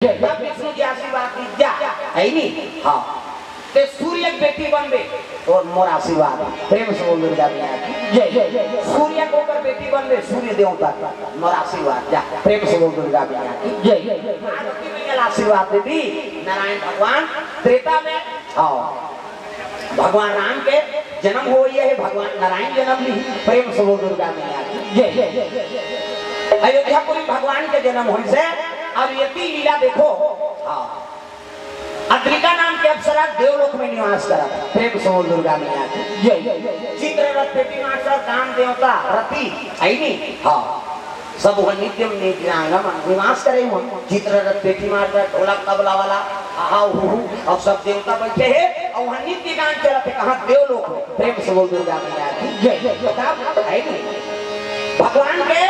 विष्णु जी आशीर्वाद दीजा है नहीं। हाँ ते सूर्य बेटी बनबे और मोर आशीर्वाद प्रेम से बोल दुर्गा मैया की जय। सूर्य को कर बेटी बनबे सूर्य देवता मोर आशीर्वाद जा प्रेम से बोल दुर्गा मैया की जय। पार्वती मैया आशीर्वाद दे दी नारायण भगवान त्रेता में। हाँ भगवान राम के जन्म हो है भगवान नारायण जन्म ली प्रेम से बोल दुर्गा मैया की जय। अयोध्यापुरी भगवान के जन्म होने से अब यति लीला देखो। हाँ अद्रिका नाम के अप्सरा देवलोक में निवास करा प्रेम से बोल दुर्गा मैया की जय। चित्ररथ बेटी मास्टर काम देवता रति आईनी। हाँ सब वह नित्यम नित्यांगम निवास करे हो। चित्ररथ बेटी मास्टर ढोलक तबला वाला आहा और सब देवता बैठे हैं और वह नित्य गान चला थे कहा देवलोक में प्रेम से बोल दुर्गा मैया की जय। भगवान के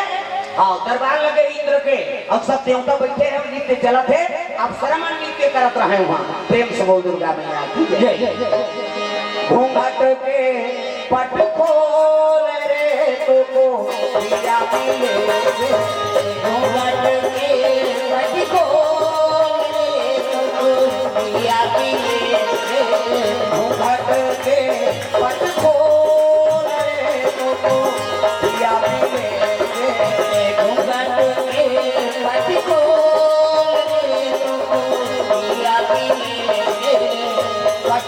हाँ दरबार लगे इंद्र के अब सब देवता बैठे हैं नित्य चला थे अब श्रमण नित्य करत रहे वहाँ प्रेम से बोल दुर्गा मैया की जय। घूंघट के पट खोल रे तो पिया पिए घूंघट के पट खोल रे तो पिया पिए घूंघट के पट खोल रे तो पिया पिए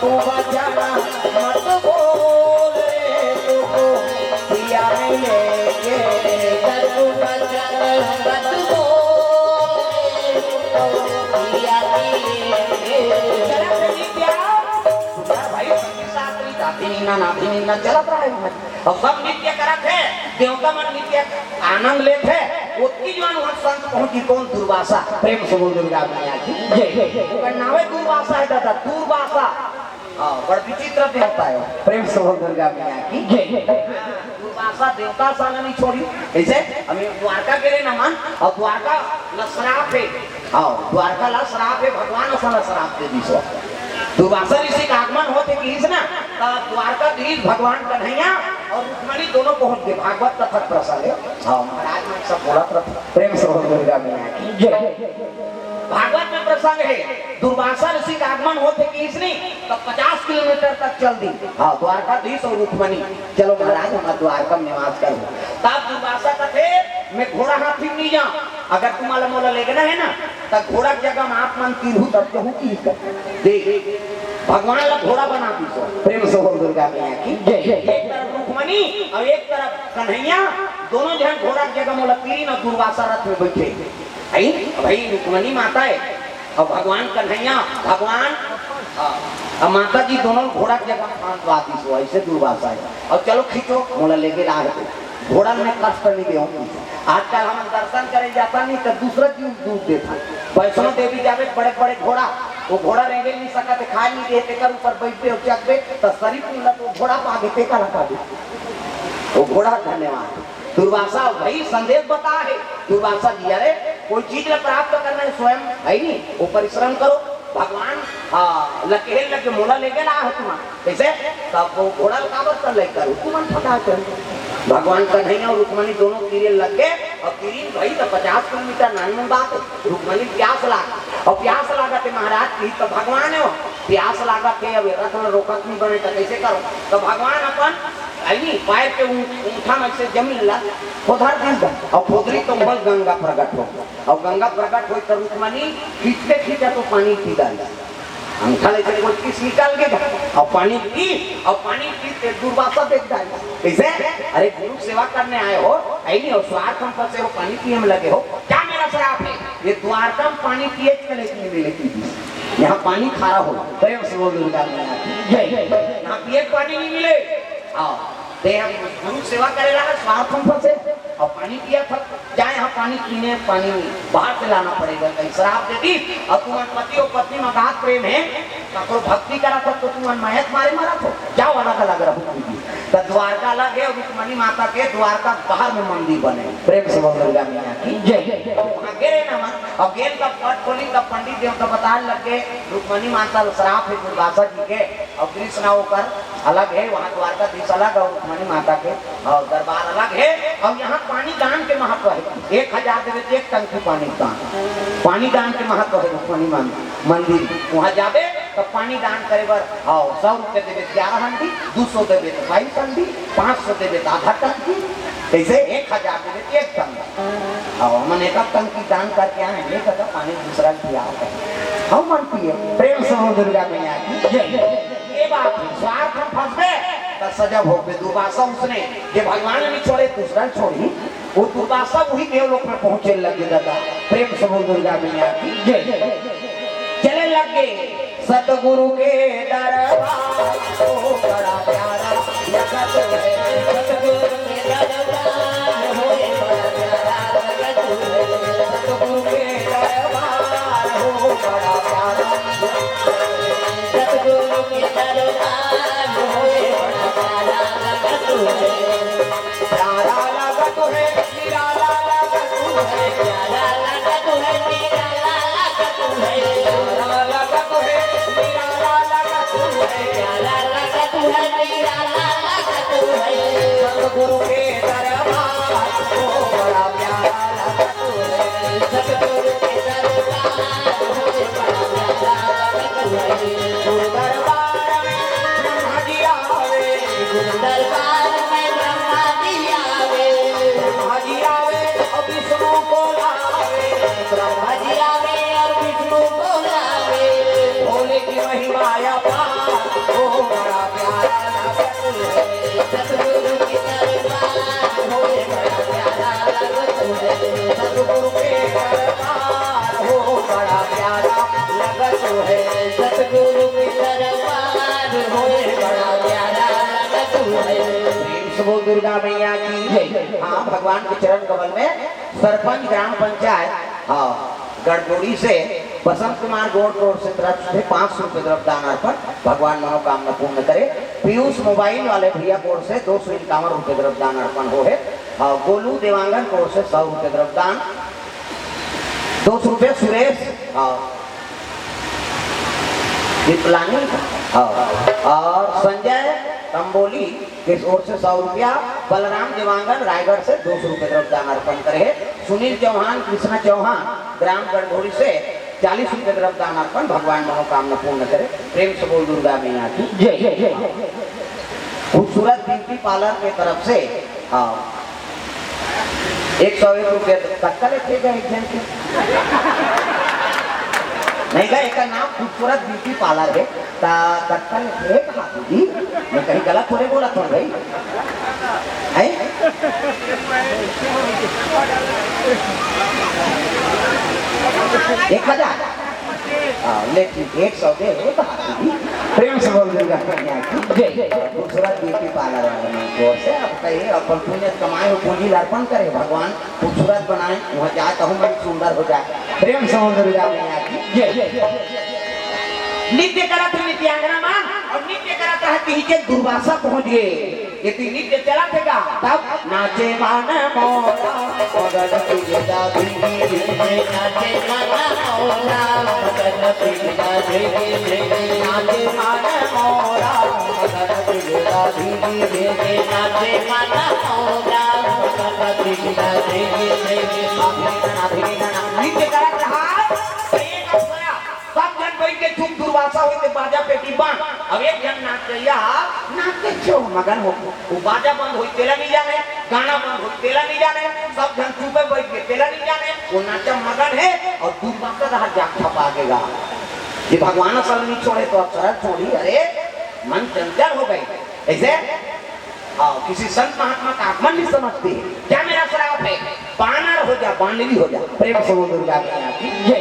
तू बजाना मत बोल रे तू पिया मिलेंगे तू बजाना मत बोल रे तू पिया मिलेंगे। भाई शास्त्री दादी ना चलत रहा है और सब नित्य करत है देवता मन नित्य आनंद लेते है उतनी जवान वहाँ संत पहुंची कौन दुर्वासा प्रेम से बोल दुर्गा मैया की जय। नावे दुर्वासा है दादा दुर्वासा बड़ विचित्र देवता है प्रेम से बोल दुर्गा मैया की जय। दुर्वासा देवता सा नहीं छोड़ी ऐसे हमें द्वारका के लिए नमन और द्वारका लसराप है। हाँ द्वारका लसराप है भगवान सा लसराप दे दी सो दुर्वासा ऋषि का आगमन होते कि ना द्वारका धीर भगवान कन्हैया और रुक्मणी दोनों पहुंच गए भागवत कथा प्रसंग है। हाँ महाराज में सब बोला प्रेम से बोल दुर्गा मैया की जय। भागवत में प्रसंग है दुर्वासा ऋषि का आगमन होते कि इसने तो 50 किलोमीटर तक चल दी। हाँ द्वारकाधीश और रुक्मणी चलो महाराज हम द्वारका में निवास करो तब दुर्वासा का थे मैं घोड़ा हाथी नहीं जा अगर तुम्हारा मोला लेना है ना तब घोड़ा की जगह आप मन तीनू तब कहूँ की देख भगवान ला घोड़ा बना दी सो प्रेम से बोल दुर्गा मैया की जय। एक तरफ रुक्मणी और एक तरफ कन्हैया दोनों जन घोड़ा की जगह मोला तीन और दुर्वासा रथ में बैठे भाई रुक्मणी माता है और भगवान कन्हैया भगवान और माता जी दोनों घोड़ा की जगह सो ऐसे दुर्वासा है और चलो खींचो मोला लेके ला घोड़ा में कष्ट नहीं दे आजकल हम दर्शन करे जाता नहीं तो दूसरा जीव दूध देता वैष्णो देवी जावे बड़े बड़े घोड़ा वो घोड़ा रह नहीं सकते खा नहीं देते कर ऊपर बैठते और चकते तो शरीर मिला तो घोड़ा पागे टेका लगा दे वो घोड़ा धन्यवाद दुर्वासा भाई संदेश बता है दुर्वासा जी अरे कोई चीज प्राप्त करना है स्वयं है नहीं वो परिश्रम करो भगवान हाँ लके लगे मोला लेके ला है तुम्हारा कैसे तब वो घोड़ा काबर कर लेकर तुम फटा कर भगवान कन्हैया और रुक्मणी दोनों तीरे लग गए और तीरी भाई तो 50 किलोमीटर नानी बात रुक्मणी प्यास लाग और प्यास लागा थे महाराज की तो भगवान है प्यास लागा थे अब रथ में रोकत नहीं बने तो कैसे करो तो भगवान अपन आई पैर के ऊँठा में से जमीन ला खोदर दी और खोदरी तो बल गंगा प्रकट हो और गंगा प्रकट हो तो रुक्मणी खींचते खींचा तो पानी पी डाल अंगठा लेकर वो किस निकाल के और पानी पी दुर्वासा देख डाली कैसे अरे गुरु सेवा करने आए हो नहीं और स्वार्थ हम फंसे हो पानी पिए में लगे हो क्या मेरा श्राप है ये द्वारका में पानी पिए लेकिन यहाँ पानी खारा हो प्रेम से बोल दुर्गा मैया की जय। यहाँ पिए पानी नहीं मिले हाँ गुरु सेवा करेगा स्वार्थ हम फंसे और पानी पिया था जाए यहाँ पानी पीने पानी बाहर से लाना पड़ेगा कहीं शराब दे दी और तुम्हारे पति और पत्नी में अगाध प्रेम है तो भक्ति करा था तो तुम महत मारे मारा तो जाओ अलग अलग रहो तो द्वारका अलग है और रुक्मणी माता के द्वारका बाहर में मंदिर बने प्रेम से बोल दुर्गा मैया की जय। वहाँ गिरे ना और गेल का पट खोली तब पंडित देवता बताने लग गए रुक्मणी माता श्राप है दुर्वासा जी के और कृष्ण होकर अलग है वहाँ द्वारकाधीश अलग और रुक्मणी माता के और दरबार अलग है और यहाँ पानी दान के महत्व है 1000 देवे तो 1 टंकी पानी दान। पानी दान के महत्व है पानी मंदिर वहाँ जाबे तो पानी दान करे बर हाँ 100 रुपये देवे 11 हंडी, 200 देवे तो 22 हंडी, 500 देवे तो आधा टंकी, ऐसे 1000 देवे तो 1 टंकी। हाँ मन एक टंकी दान करके आए ले कहता पानी दूसरा पिया हम मन पिए प्रेम से हो दुर्गा मैया की ये बात स्वार्थ हम फंस गए तो सजा भोग में दुर्वासा उसने ये भगवान नहीं छोड़े दूसरा छोड़ी वो दुर्वासा वही देवलोक में पहुंचे लगे दादा प्रेम से हो दुर्गा मैया की चले लगे सतगुरु के दरबार ओ बड़ा प्यारा लगत है सतगुरु के दरबार होए बड़ा प्यारा लगत है सतगुरु के दरबार हो बड़ा प्यारा सतगुरु के दरबार होए बड़ा प्यारा लगत है प्यारा लगत है निराला लगत है प्यारा लगत है निराला लगत है प्यारा लगत है निराला लगत है प्यारा लगत है निराला लगत है सतगुरु के दरबार हो बड़ा प्यारा लगत है सतगुरु के दरबार हो बड़ा प्यारा लगत है गुरु दरबार में ब्रह्मा जी आवे गुरु दरबार में ब्रह्मा जी आवे ब्रह्मा जी आवे और विष्णु को लावे ब्रह्मा जी आवे और विष्णु को लावे भोले की महिमा अपार हो बड़ा प्यारा लगत है सतगुरु के दरबार हो बड़ा प्यारा लगत है सतगुरु के दरबार हो बड़ा प्यारा लगत है सतगुरु के दरबार हो बड़ा प्यारा लगत है प्रेम से बोल दुर्गा मैया की जय। हाँ भगवान के चरण कमल में सरपंच ग्राम पंचायत हाँ गढ़बोड़ी से बसंत कुमार गोड़ रोड से तरफ से 500 रुपये तरफ दान अर्पण भगवान मनोकामना पूर्ण करे। पीयूष मोबाइल वाले भैया कोड़ से 251 रुपये तरफ दान अर्पण हो है और गोलू देवांगन कोड़ से 100 रुपये तरफ दान 200 रुपये सुरेश विपलानी और संजय तंबोली के ओर से 100 रुपया बलराम देवांगन रायगढ़ से 200 रुपये तरफ दान अर्पण करे। सुनील चौहान कृष्णा चौहान ग्राम गढ़बोड़ी से 40 रुपये तरफ दान अर्पण भगवान मनोकामना पूर्ण करे। प्रेम से बोल दुर्गा मैया की जय। खूबसूरत ब्यूटी पार्लर के तरफ से 101 रुपये तक नहीं गए का नाम खूबसूरत ब्यूटी पार्लर है तत्काल जी मैं कहीं गलत थोड़े बोला था भाई है 1000 लेकिन 100 दे प्रेम से बोल दुर्गा खूबसूरत ब्यूटी पार्लर वाले से अब कहिए अपन पुण्य कमाए हो पूंजी अर्पण करे भगवान खूबसूरत बनाए वहाँ जाए तो मन सुंदर हो जाए। प्रेम से बोल दुर्गा मैया की नित्य करत नित्यांगना मान और नित्य करत है कि दुर्वासा पहुंच गए यदि नित्य चला थेगा तब नाचे मान मोरा मगन पिता भी नाचे मान मोरा मगन पिता भी नाचे मान मोरा मगन पिता भी नाचे मान मोरा मगन पिता भी नित्य करत रहा सब जन बैठ के चुप दुर्वासा होते बाजा पेटी बंद अब एक जन नाचैया नाचते क्यों मगन हो वो बाजा बंद होई तेला नहीं जाने गाना बंद होई तेला नहीं जाने सब जन चुपे बैठ के तेला नहीं जाने वो नाचा मगन है और दुर्वासा रहा जाग छपागेगा ये भगवान असल नहीं छोड़े तो अक्षर छोड़ी अरे मन चंचल हो गई ऐसे किसी संत महात्मा का आगमन नहीं समझती क्या मेरा श्राप है बानर हो जा बानरी हो जा। प्रेम से दुर्गा मैया की जय।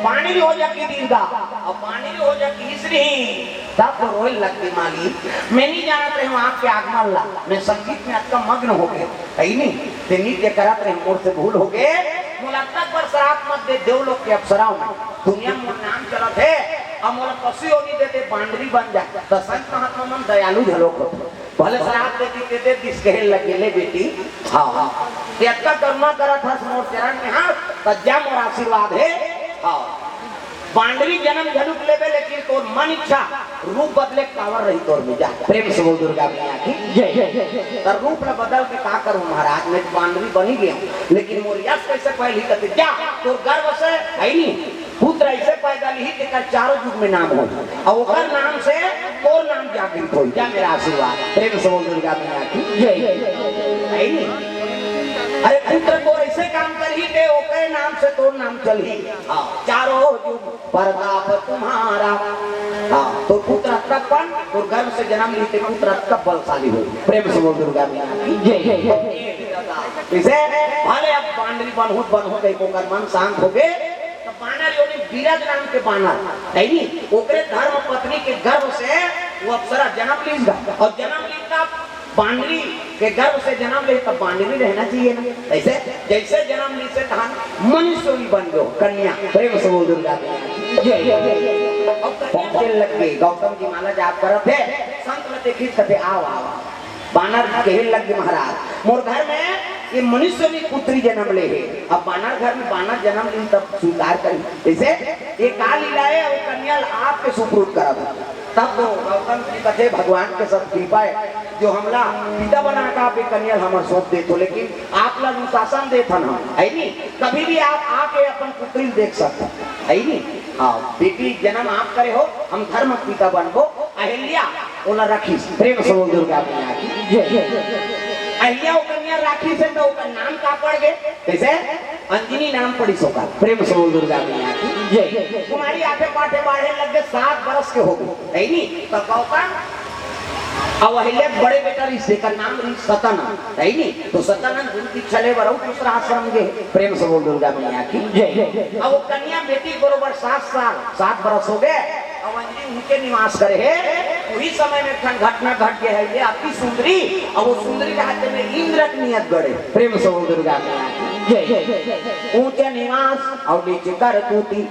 पानी भी हो जा की दीर्घा और पानी भी हो जा की श्री तब तो रोए लगती माली मैं नहीं जानत रही हूँ आपके आगमन ला मैं संगीत में आपका मग्न हो गए है नहीं ते नित्य करत रहे मोर से भूल हो गए मुलाकात पर शराब मत दे देवलोक के अप्सराओं में दुनिया में नाम चलत है अब मोला पशु योनि देते बांडरी बन जाए तो संत महात्मा मन दयालु झलोक भले शराब देते दिस लगे ले बेटी हाँ हाँ करुणा करा था मोर चरण में हाँ तज्जा मोर आशीर्वाद है पांडवी जन्म झलुक लेबे लेकिन तोर मन इच्छा रूप बदले कावर रही तोर में जा प्रेम से बोल दुर्गा मैया की जय। तर रूप न बदल के का करूं महाराज, मैं पांडवी बनी गया लेकिन मोर यश कैसे पहली कते जा तोर गर्व से है नी पुत्र ऐसे पैदा ली तेकर चारों युग में नाम हो और ओकर नाम से तोर नाम जागृत हो जा मेरा आशीर्वाद प्रेम से बोल दुर्गा मैया की जय। है नी अरे पुत्र को ऐसे काम करी के ओके नाम से तोर नाम चली चारों युग प्रताप तुम्हारा। तो पुत्र तबन तो गर्भ से जन्म लेते पुत्र तब बलशाली हो प्रेम से बोल दुर्गा मैया की जय। इसे भले अब पांडवी बनहुत एक ओकर मन शांत हो गए तो बानर योनि विराज नाम के बानर है नी ओकरे धर्म पत्नी के गर्भ से वो अप्सरा जन्म लीगा और जन्म लीगा पांडवी के गर्भ से जन्म ले तब पांडवी रहना चाहिए ना, ऐसे जैसे जन्म ली से धान मनुष्य बन गयो कन्या प्रेम से बोल दुर्गा जय। लग गई गौतम जी माला जाप करत है संत में देखी कथे आओ आओ बानर कहे लग गए महाराज मोर घर में ये मनुष्य भी पुत्री जन्म ले है अब बानर घर में बानर जन्म ली तब स्वीकार करी ऐसे ये का लीला है वो कन्या आपके सुपुर्द करा तब तो गौतम जी कथे भगवान के सब कृपा है जो हमला पिता बना का आप कन्या हमर सौंप दे तो लेकिन आप लोग अनुशासन दे था ना है नी कभी भी आप आके अपन पुत्री देख सकते है नी। हाँ बेटी जन्म आप करे हो हम धर्म पिता बनबो अहिल्या ओला रखी प्रेम से बोल दुर्गा मैया की जय। अहिल्या ओ कन्या राखी से तो का नाम का पड़ गए कैसे अंजनी नाम पड़ी सोका प्रेम से बोल दुर्गा मैया की जय। तुम्हारी आठे पाठे बाढ़े लग गए 7 बरस के हो गए है नी तो गौतम अब अहिल्या बड़े बेटा ऋषि का नाम सतन है नी तो सतन उनकी चले बरो दूसरा आश्रम के प्रेम से बोल दुर्गा मैया की जय। अब वो कन्या बेटी बरोबर 7 बरस हो गए अब अंजनी उनके निवास करे है वही समय में घटना घट गया है ये अति सुंदरी और वो सुंदरी राज्य में इंद्र की नियत गड़े प्रेम से बोल दुर्गा मैया की जय। ऊंचे निवास और नीचे कर तूती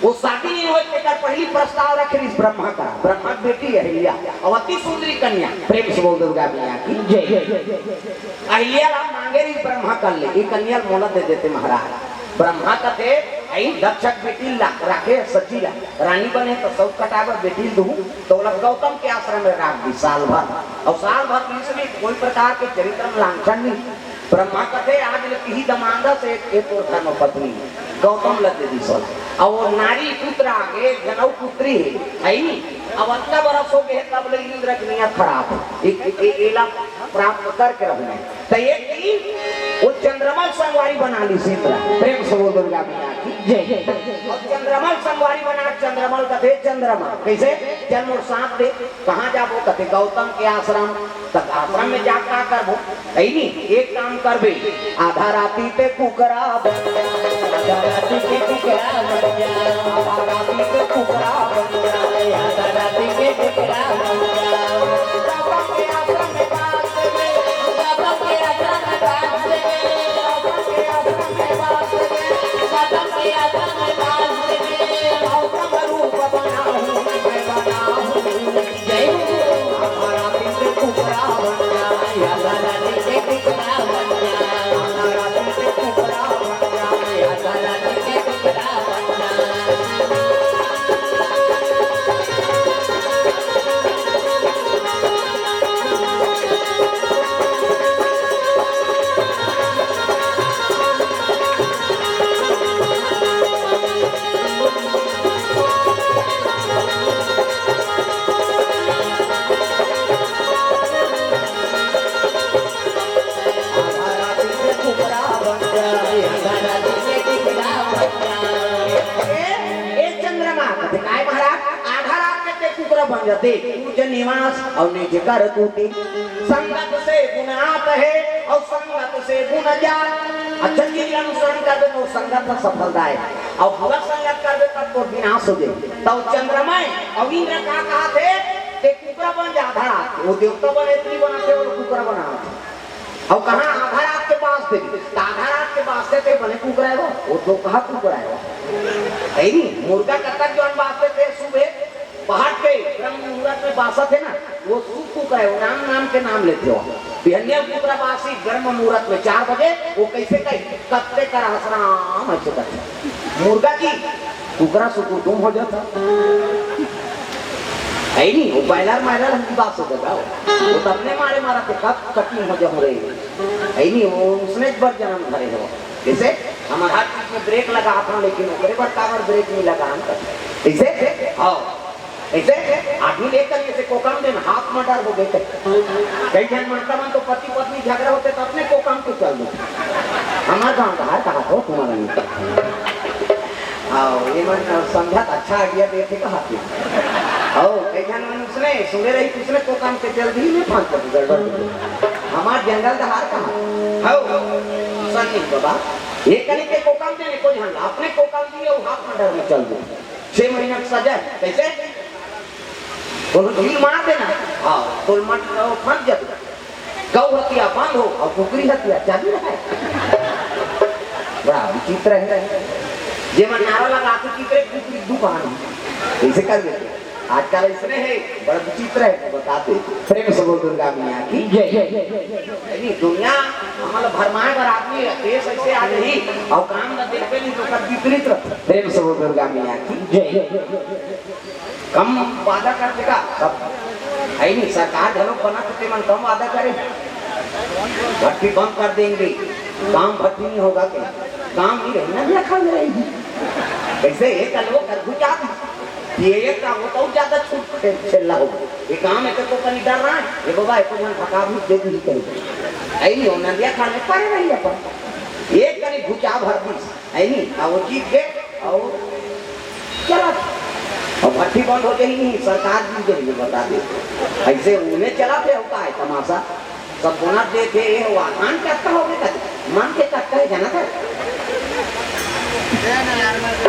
वो शादी नहीं हो पहली प्रस्ताव रखे ब्रह्मा का ब्रह्मा बेटी अहिल्या और अति सुंदरी कन्या प्रेम से बोल दुर्गा मैया की जय। अहिल्या मांगे रही ब्रह्मा कर ले ये कन्या मोला दे देते महाराज ब्रह्मा का थे दक्षक बेटी राखे सची रानी बने तो सब कटावर बेटी दू तो गौतम के आश्रम में राख दी साल भर और साल भर इसमें कोई प्रकार के चरित्र में लांछन नहीं ब्रह्मा कथे आज ही दमांदा से एक और धर्म पत्नी गौतम लगे दी सोच और वो नारी पुत्र आगे जनऊ पुत्री है नी अब अतना बरस हो गए तब लगी इंद्र की नियत खराब एला प्राप्त करके रहने तो ये वो चंद्रमल संगवारी बना ली सीता प्रेम से बोल दुर्गा मैया की जय। और चंद्रमल संगवारी बना चंद्रमल कथे चंद्रमा कैसे जन्म और साथ दे कहाँ जाबो कथे गौतम के आश्रम तक आश्रम में जा का करबो है नी एक काम करबे आधा राती पे कुकरा आधा राती पे कुकरा आधा राती पे कुकरा आधा राती पे कुकरा बन जाते पूज्य निवास और निज कर तूती संगत से गुणात है और संगत से गुण जात अच्छा चीज अनुसरण कर दे तो संगत में सफलता है और बुरा संगत कर दे तब तो विनाश हो जाए तब चंद्रमय और इंद्र का कहा थे ते कुकरा बन जा आधा वो देवता बने इतनी बनाते वो कुकरा बनाते और कहाँ आधा रात के पास थे आधा रात के पास थे बने कुकरा है वो तो कहाँ कुकरा है मुर्गा कतक जो बात थे सुबह पहाड़ पे ब्रह्म मुहूर्त में बासा थे ना वो सूप कुकरा है वो नाम नाम के नाम लेते हो बिहनिया कुकरा बासी गर्म मुहूर्त में 4 बजे वो कैसे कही कत्ते कर हसराम ऐसे करते मुर्गा की टुकड़ा सुकुर तुम हो जाता है नहीं, वो बैलर माइलर हमकी बात से देगा वो तो अपने मारे मारा के कब कटिंग हो जा रही है नहीं, वो उसने बर जन्म धरे हो। जैसे हमारे हर चीज में ब्रेक लगा अपना, लेकिन ओकरे पर टावर ब्रेक नहीं लगा हम कर ऐसे हाँ ऐसे आदमी लेकर ऐसे कोकम देना हाथ में डर हो गए कई जन मनता मन तो पति पत्नी झगड़ा होते तो अपने कोकम को चल दो। हमारा गाँव कहा हो तुम्हारा नहीं हाँ ये मन समझा अच्छा आइडिया देते कहा कई जन मन उसने सुने रही उसने कोकम के चल दी में 5 गड़बड़ हमार जंगल दहार कहा सन्नी बाबा ये करी के कोकम देने कोई हल्ला अपने कोकम दिए वो हाथ में डर में चल दो 6 महीना की सजा कैसे ढील मार देना हाँ तो मत फंस जाता गौ हत्या बंद हो और कुकरी हत्या चालू है। बड़ा विचित्र है जे मन नारा लगा के चित्र कुकरी दुकान ऐसे कर देते आजकल इसने है बड़ा विचित्र है बताते प्रेम से बोल दुर्गा मैया की जय। दुनिया हमारा भरमाए पर आदमी देश ऐसे आ रही और काम न देख पे नहीं तो कर विपरीत प्रेम से बोल दुर्गा मैया की जय। कम वादा कर देगा सब है नहीं, सरकार घरों बना सकते मन कम वादा करे भट्टी बंद कर देंगे काम भट्टी नहीं होगा क्या काम नहीं रही ना भी खा रहेगी कैसे एक लोग कर बुझा ये एक काम होता हूँ ज्यादा छूट चल होगा ये काम है तो कहीं डर रहा है ये बाबा एक मन फका भी दे दी करेगी है नहीं होना दिया खाने पाए नहीं अपन एक कहीं भुचा भर दी है नहीं और वो जीत गए और चला और भट्टी बंद हो गई नहीं सरकार भी देगी बता दे ऐसे उन्हें चलाते होता है तमाशा सब बोनस देते हुआ मान करता हो मान के करता है जाना था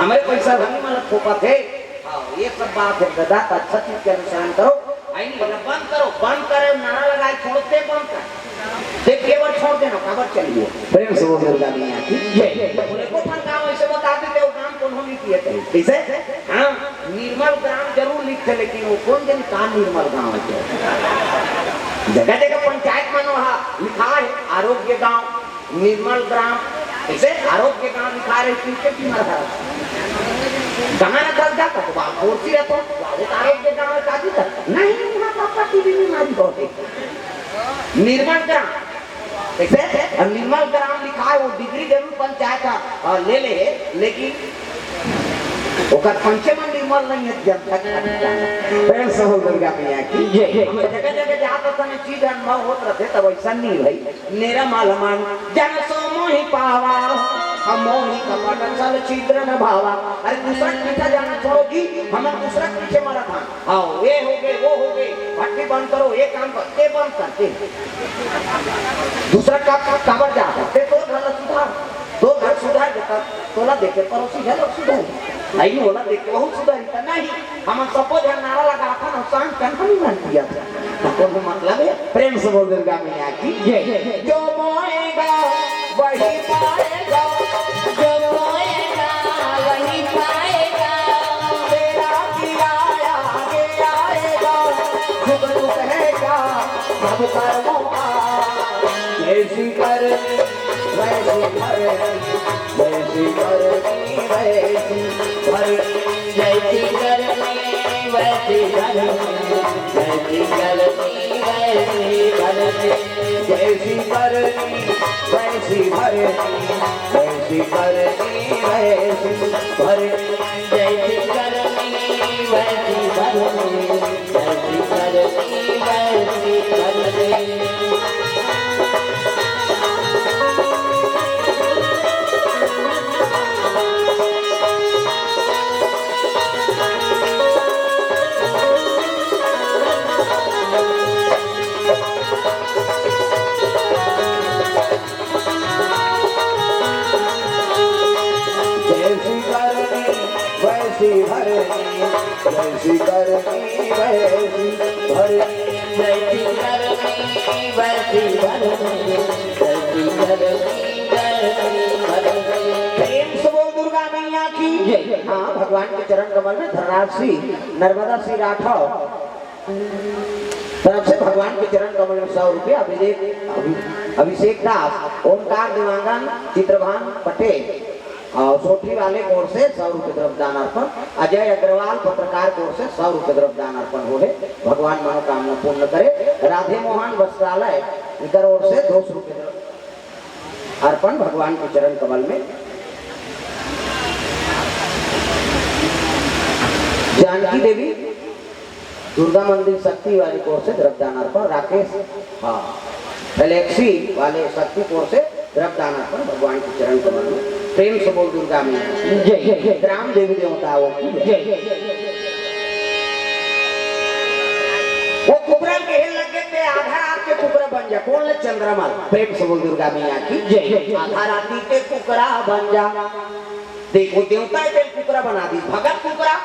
हमारे पैसा भंगी मतलब फोका थे ये सब बात है गदा अच्छा चीज के अनुसरण करो बंद करे नारा लगाए छोड़ते बंद कर देख केवल छोड़ देना खबर चलिए प्रेम से बोल दुर्गा मैया की जय। को काम ऐसे बता देते वो काम कौन होनी किए थे कैसे हाँ निर्मल ग्राम जरूर लिखते लेकिन वो कौन जन का निर्मल गांव है जगह जगह पंचायत में लिखा है आरोग्य गांव निर्मल ग्राम ऐसे आरोग्य गांव लिखा रहे की मरा कहाँ रखा जाता तो बात होती रहता वो आरोग्य गांव में काजी तक नहीं यहाँ पापा टीवी में मारी बहुत निर्मल ग्राम कैसे निर्मल ग्राम लिखा है वो डिग्री जरूर पंचायत का ले ले लेकिन ओकर पंचम निर्मल नहीं है जनता प्रेम से बोल दुर्गा मैया की जय। जगह जगह जाता था चीज अनुभव होत रहते तब ऐसा नहीं भाई मेरा मालमान जन सो मोहि पावा हम मोहि कपट सल छिद्र न भावा। अरे दूसरा पीछे जाना छोड़ो जी हम दूसरा पीछे मरा था आओ ये हो गए वो हो गए भट्टी बंद करो ये काम करते बंद करते दूसरा काम काबर जा सकते तो घर सुधार दो घर सुधार देता तोला देखे पड़ोसी घर सुधार नहीं बोला देखे बहुत सुधारिता नहीं हम सपोज नारा लगा था ना शांत कैंपन नहीं मान दिया था तो मतलब है प्रेम से बोल दुर्गा मैया की जय। जो मोएगा वही पाएगा जो मोएगा वही पाएगा तेरा किराया आगे आएगा दुख दुख है क्या सब कर्मों का जैसी कर वैसी कर वैसी कर वैसी कर जैसी कर वैसी कर जैसी कर वैसी कर जैसी कर वैसी भर वैसी कर वैसी भर जैसी कर वैसी भर जैसी कर वैसी भर वैसी करनी वैसी भर जैसी करनी वैसी भर जैसी करनी प्रेम से बोल दुर्गा मैया की जय। हाँ भगवान के चरण कमल में धनराज सिंह नर्मदा सिंह राठौर तरफ से भगवान के चरण कमल में 100 रुपया अभिषेक दास ओमकार दिवांगन चित्रभान पटेल और सोठी वाले की ओर से 100 रुपये द्रव्य दान अर्पण, अजय अग्रवाल पत्रकार की ओर से 100 रुपये द्रव्य दान अर्पण हो गए। भगवान मनोकामना पूर्ण करे। राधे मोहन वस्त्रालय इधर ओर से 200 रुपये अर्पण भगवान के चरण कमल में। जानकी देवी दुर्गा मंदिर शक्ति वाले की ओर से द्रव्य दान अर्पण। राकेश गैलेक्सी वाले शक्ति की ओर से द्रव्य दान अर्पण भगवान के चरण कमल में। प्रेम से बोल दुर्गा मैया जय। ग्राम देवी देवताओं की जय। वो कुबरा के लगे थे आधा रात के कुबरा बन जा। कौन ले? चंद्रमा। प्रेम से बोल दुर्गा मैया की जय। आधा राती के कुकरा बन जा। देखो देवता है कुकरा बना दी। भगत कुकरा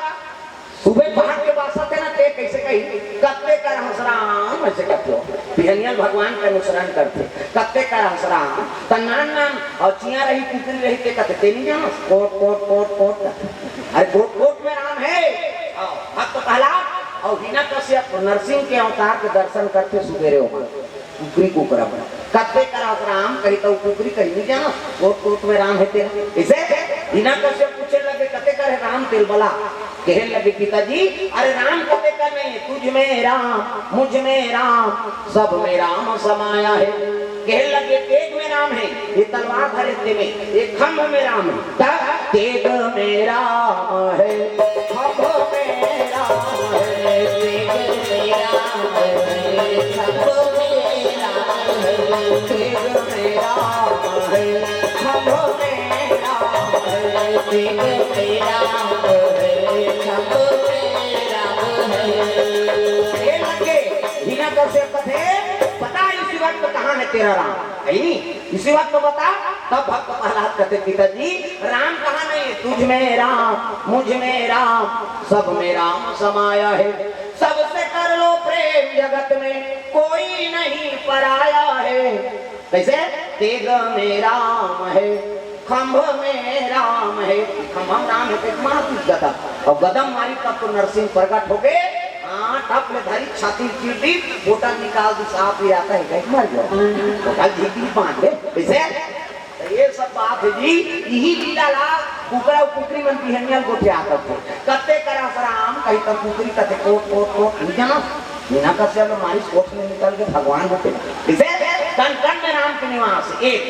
सुबह पहाड़ के पास आते ना ते कैसे कही कत्ते कर हंसराम ऐसे करते हो। बिहनिया भगवान का अनुसरण करते कत्ते कर हंसराम तन्नान नाम और चिया रही कुकरी रही ते कहते ते नहीं जानो कोट कोट कोट कोट। अरे कोट कोट में राम है। भक्त प्रहलाद और हिना कश्यप नरसिंह के अवतार के दर्शन करते सुबेरे हो कुकरी कुकरा बना कत्ते कर हंसराम कही तो कुकरी कही नहीं जानो कोट कोट में राम है तेरा। इसे हिना कश्यप पूछने लगे कत्ते कर राम तेल बला कहने लगे पिताजी अरे राम कते का नहीं है तुझ में राम मुझ में राम सब में राम समाया है। कहने लगे तेग में राम है ये तलवार धरे ते में एक खम्भ में राम है तेग में राम है खम्भ में राम है तेग में राम है खम्भ में राम है तेग में राम है खम्भ में राम है तेग में राम है। बता इसी वक्त कहाँ है तेरा राम? नहीं इसी वक्त तो बता। तब भक्त प्रहलाद कहते पिताजी राम कहाँ नहीं है तुझ में राम मुझ में राम सब में राम समाया है। सबसे कर लो प्रेम जगत में कोई नहीं पराया है। कैसे? तेग में राम है खम्भ में राम है। खम्भ राम है गदा और गदम मारी तब तो नरसिंह प्रकट हो गए। टपले धारी छाती चीटी बोतल निकाल दी साफ ही आता है कहीं मर गया बोतल झीटी बांध दे। इसे ये सब बात है जी। यही लीला ला कुकरा कुकरी मन बिहनियल गोठे आता थे कत्ते करा सराम कहीं तब कुकरी कते कोट कोट कोट नहीं जाना बिना कसे में मारी कोट में निकल के भगवान होते। इसे कण कण में राम के निवास एक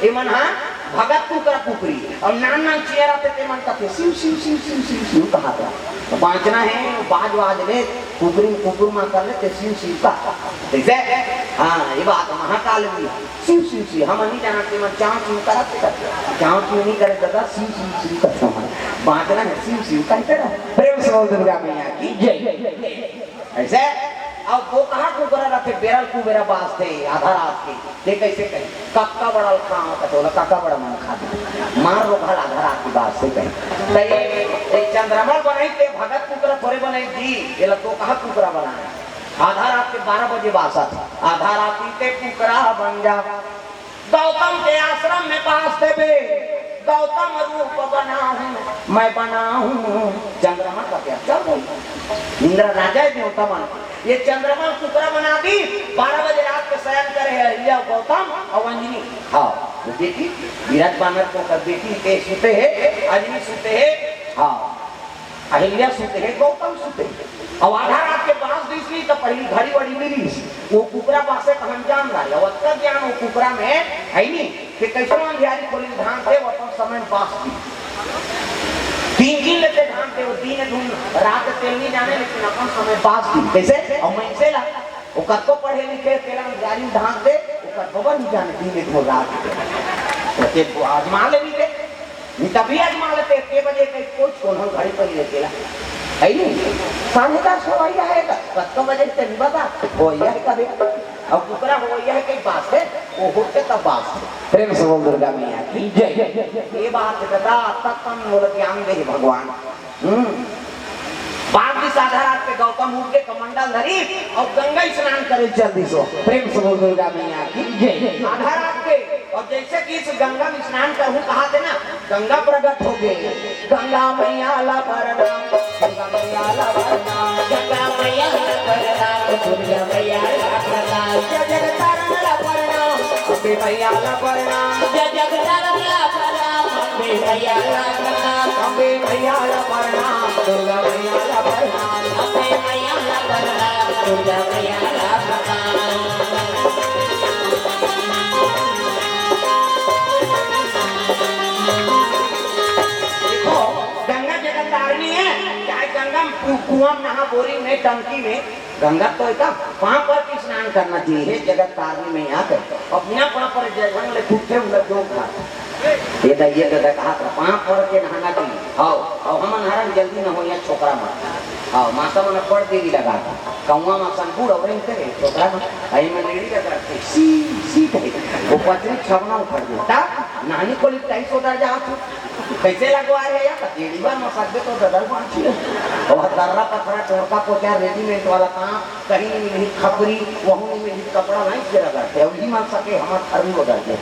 एमन हाँ भगत कुकरा कुकरी और नान नान चेयर आते थे मन कते शिव शिव शिव शिव शिव शिव कहा था तो बांचना है बाज बाज ले कुकरी कुकुर मां कर लेते शिव शिव का। जैसे हाँ ये बात महाकाल भी शिव शिव शिव हम नहीं जानते मन चाँव शिव कराते चाँव शिव नहीं करे दादा शिव शिव शिव करता हूँ बांचना है शिव शिव का तेरा। प्रेम से बोल दुर्गा मैया की जय। ऐसे अब वो कहा कुकरा रखे बेरल कुबेरा बास थे आधा रात के देख कैसे कही कक्का बड़ा खाओ कटोला काका बड़ा मन खा मार रो घर आधा रात की बात से कही एक चंद्रमा बनाई थे भगत कुकरा थोड़े बनाई दी ये लोग तो कहा कुकरा बनाया आधा रात के 12 बजे बासा था आधा रात के कुकरा बन जा। गौतम के आश्रम में बास थे बे गौतम रूप बना हूँ मैं बना हूँ। चंद्रमा का क्या चल रही इंद्र राजा देवता मन ये चंद्रमा कुकरा बना दी 12 बजे रात के शयन करे है गौतम और अंजनी। हाँ बेटी विराट बानर को कर बेटी के सुते है अंजनी सुते है हाँ अहिल्या सुते है गौतम सुते और आधा रात के पास दूसरी तो पहली घड़ी वड़ी मिली वो कुकरा पासे हम जान रहा है और ज्ञान वो कुकरा में है नहीं कि कैसे अंधियारी खोली धान थे वो अपन समय पास की 3 दिन लेते धान थे वो दिन धुन रात तेल नहीं जाने लेकिन अपन समय पास की कैसे और मैं से ला वो कत्तो पढ़े लिखे तेरा गाड़ी धान थे वो कत्तो नहीं जाने दिन धुन रात तो आजमा ले भी थे नहीं तभी आजमा लेते 1 बजे कोई हम घड़ी पर ही लेते है नहीं 10:30 हो गया है कत्तो बजे से नहीं बता हो यह कभी और कुकरा हो यह कई बात है वो होते तब बात है। प्रेम से बोल दुर्गा मैया की जय। ये बात दादा तक बोल ज्ञान दे भगवान। बाद दिस आधा रात पे गौतम उठ के कमंडल धरी और गंगा स्नान करे जल्दी सो। प्रेम से बोल दुर्गा मैया की जय। आधा रात के और जैसे कि इस गंगा में स्नान करूं कहा थे ना गंगा प्रकट हो गई गंगा मैया ला प्रणाम गंगा मैया ला प्रणाम गंगा मैया ला प्रणाम दुर्गा मैया ला प्रणाम जय जगतारण ला प्रणाम अम्बे मैया ला प्रणाम जय जगतारण ला प्रणाम अम्बे मैया ला प्रणाम, अम्बे मैया ला प्रणाम, दुर्गा मैया ला प्रणाम, अम्बे मैया ला प्रणाम, दुर्गा मैया ला प्रणाम। देखो गंगा जगत है, चाहे गंगा कुआं नहा बोरिंग में टंकी में, गंगा तो एक वहां पर भी स्नान करना चाहिए। जगत तारनी में आकर अपना वहां पर जंगल फूटे हुए जो था ये दैये दादा कहा था वहां पर के नहाना चाहिए। हाँ और हम नहारन जल्दी न हो या छोकरा मत। हाँ माता मन पड़ देरी लगा कौआ में संपूर्ण और करे छोकरा में आई में लेडी का करते सी सी कहे वो पत्नी छवना उखड़ देता नानी को लिखता ही सोदा जा कैसे लगवा रहे या लेडी बार में सकते तो ददर पांच और दर्रा पथरा टोरका पोचा रेडीमेड वाला काम कहीं नहीं मिली खपरी वहाँ नहीं मिली कपड़ा नहीं से लगाते अब ही मान सके हमारे घर में हो जाते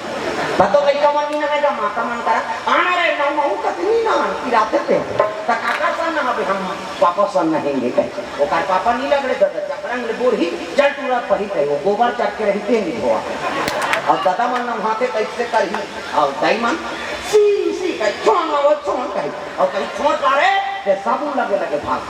तो कैसा मन नहीं ना माता मन करा आना रे ना महू कतनी ना किराते थे तो काका सन ना हम पापा सन नहीं कहे वो कार पापा नहीं लग रहे दादा चपरंग ले बोर ही जल टूरा पही थे वो गोबर चट के रहते नहीं हुआ और दादा मन ना वहां पे कैसे कर ही और दाई मन सी सी कहीं छोड़ कहीं और कहीं छोड़ पा रहे ते साबुन लगे लगे भाग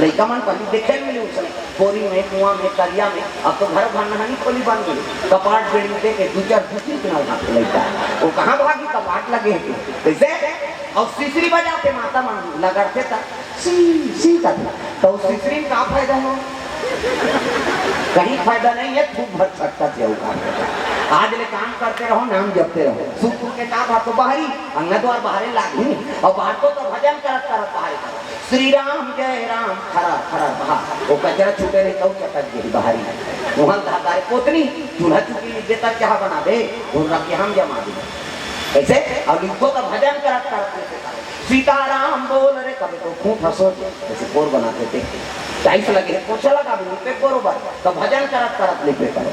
लड़का मन पहले देखे मिले उसने बोरी में कुआं में करिया में अब तो घर नहानी खोली बन गई कपाट बेड़ी दे के दो चार दूसरी के ना लड़का वो कहाँ भागी कपाट लगे कैसे और सीसरी बजाते माता मन लगाते था सी सी करता तो सीसरी का फायदा है कहीं फायदा नहीं है खूब भर सकता थे आज ले काम करते रहो नाम जपते रहो सुख के काम आपको बाहरी अंगना द्वार बाहरी लागी और बाहर तो भजन करत करत बाहरी श्री राम जय राम खरा खरा बाहर वो कचरा छूटे नहीं तो चटक गई बाहरी वहां धातारे पोतनी चूल्हा चुकी देता क्या बना दे उन रख के हम जमा दे ऐसे अब लिखो तो भजन करत करत सीताराम बोल रे कभी तो खूब हंसो जैसे कोर बनाते थे टाइस लगे पोछा लगा भी पे बरोबर तो भजन करत करत लिखे करो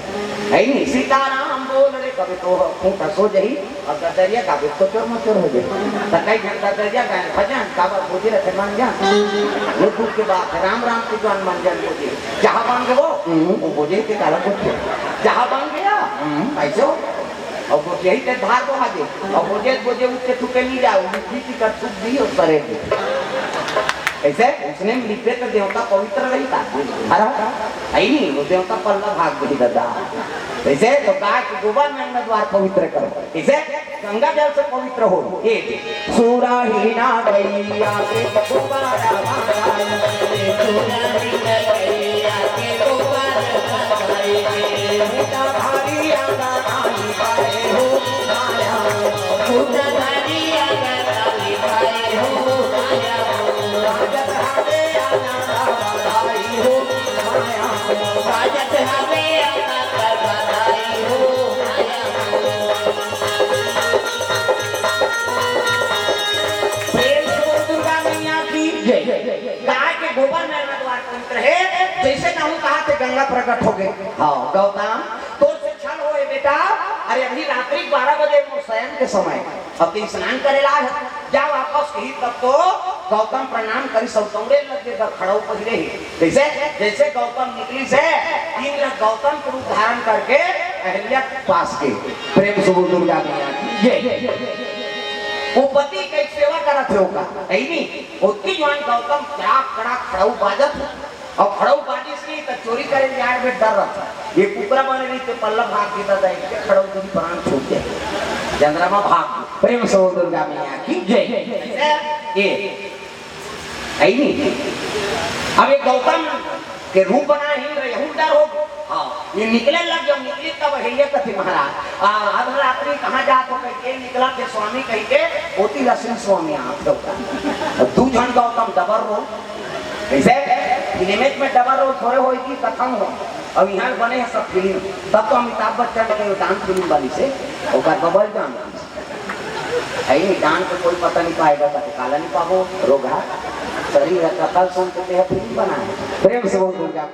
है नहीं सीताराम बोल रे कभी तो खूब हंसो जही और गदरिया का भी तो चोर मचोर हो जाए तो कई घंटा गदरिया गाय भजन काबर पूजे रखे मान जा वो दुख के बाद राम राम के जान मान जान पूजे जहां बन गए वो पूजे के काला पूजे जहां बन गया ऐसे और वो यही ते धार को आगे और बोझे उसके टुके नहीं जाओ मिट्टी का टुक दी और सरे ऐसे उसने लिखे तो देवता पवित्र रही था हरा आई नहीं वो देवता पल्ला भाग गई दादा ऐसे तो गाय के गोबर में अंगना द्वार पवित्र करो ऐसे गंगा जल से पवित्र हो ये सूरा हीना गैया के दोबारा सूरा हीना गैया के दोबारा बेटा भारी आगा आई पाए हो माया सूरा भारी आगा आई पाए हो माया राजत हवे आना आई हो माया राजत हवे आना आई हो माया प्रेम से दुर्गा मैया की जय गाय के गोबर में द्वार पवित्र है जैसे ना कहा थे गंगा प्रकट हो गए हाँ गौतम तो से छल होए बेटा अरे अभी रात्रि 12 बजे शयन के समय अब तो स्नान करेला जा वापस कही तब तो गौतम प्रणाम करी सब तौड़े लगे खड़ाऊ पहले ही जैसे जैसे गौतम निकली से 3 लग गौतम के रूप धारण करके अहिल्या पास के प्रेम से बोल दुर्गा मैया की जय वो पति की सेवा करा थे ओका नहीं उसकी जवान गौतम क्या कड़ा खड़ाऊ बाजत और खड़ाऊ बाजी से तो चोरी करे यार में डर रहा था ये कुकरा बने नहीं तो पल्ला भाग देता था इसके खड़ाऊ की प्राण छूट गए चंद्रमा भाग प्रेम से दुर्गा मैया की जय ये है नहीं अब ये गौतम के रूप बना ही रहे डर हो हाँ ये निकले लग जाओ निकली तब है कथी महाराज आधा रात्रि कहाँ जात हो के निकला थे स्वामी कह के होती लक्ष्मी स्वामी आप लोग तू जन गौतम डबर रो ऐसे फिल्में में डबल रोल थोड़े हो की कथम हो अब यहाँ बने हैं सब फिल्म तब तो अमिताभ बच्चन के डांस फिल्म वाली से और बबल जान है डांस को कोई पता नहीं पाएगा काला नहीं पाबो रोगा शरीर कथल सुनते फिल्म बनाए प्रेम से बोल दुर्गा